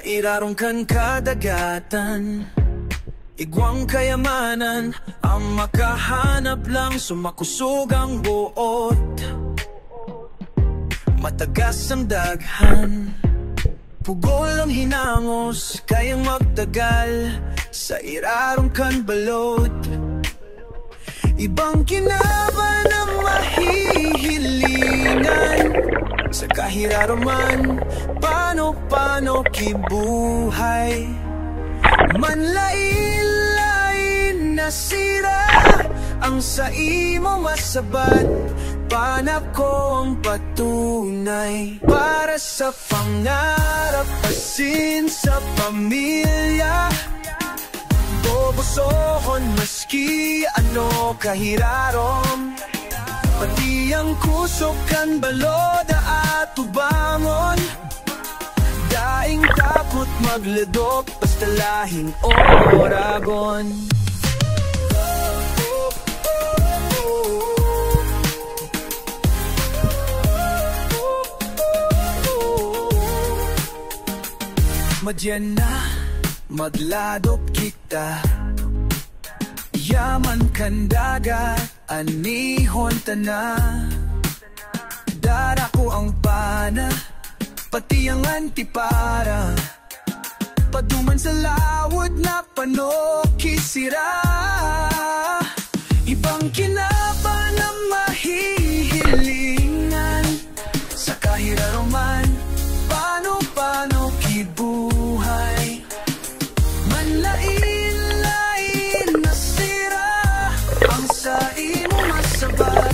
irarong kan kadagatan, igwang kayamanan, ang makahanap lang sumakusog ang buot. Matagas ang daghan, pugol ang hinamos, kayang magtagal sa irarong kan balot. Ibang kinaban ang mahihilingan sa kahiraman, paano kibuhay. Manlain-lain nasira ang sa imo masabat, panap ko ang patunay para sa pangarap, asin sa pamilya. Bobosohon maski ano kahirarom, pati ang kusok kan balod at tubangon. Daing takot magladok, basta lahing oragon. Madyan na magladok kita, yaman kan dagat, anihon tana. Dara ko ang pana, pati ang antipara, paduman sa lawod na panokisira. Ibang kinaban na mahihilingan sa kahiraman, paano kibuhay. Manlain-lain nasira ang sa imo masabat,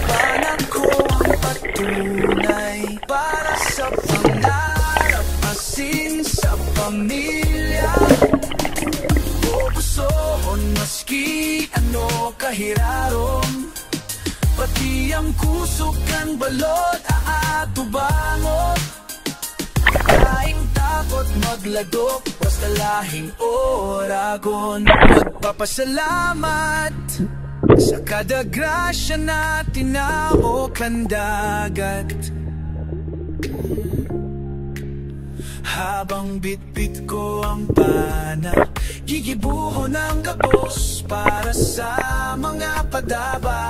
panap ko ang patunay para sa pangarap, asin sa pamilya. Bobosohon maski ano kahirarom, pati ang kusok kan balot at tubangot. Daing takot magladok, basta lahing oragon. Magpapasalamat sa kada grasya na tinawag ang dagat. Habang bitbit ko ang pana, gigibuhon ang gabos para sa mga padaba.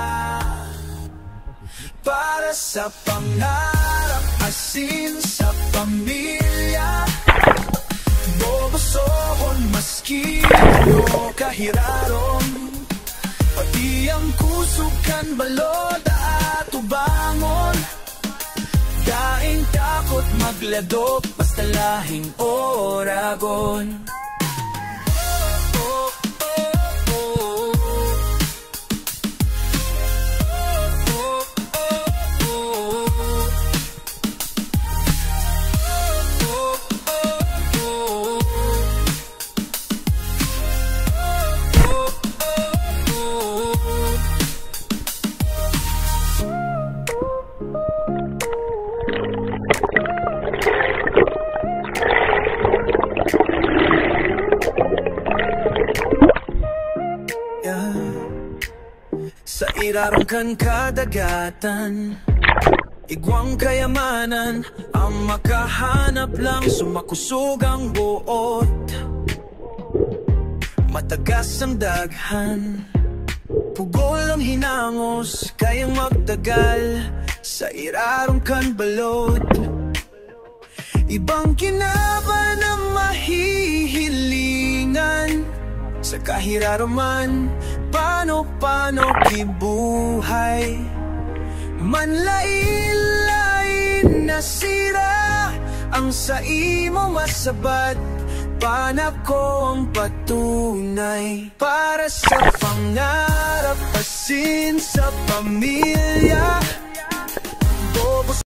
Para sa pangarap, asin sa pamilya. Bobosohon maski ano kahirarom, pati ang kusukan balod at tubangon. Daing takot magladok, basta lahing oragon. Sa irarong kan kadagatan, igwang kayamanan, ang makahanap lang sumakusog ang buot. Matagas ang daghan, pugol ang hinamos, kayang magtagal sa irarong kan balot. Ibang kinaban ang mahihilingan sa kahiraman, paano kibuhay. Manlain-lain nasira ang sa imo masabat, panap ko ang patunay para sa pangarap, asin sa pamilya.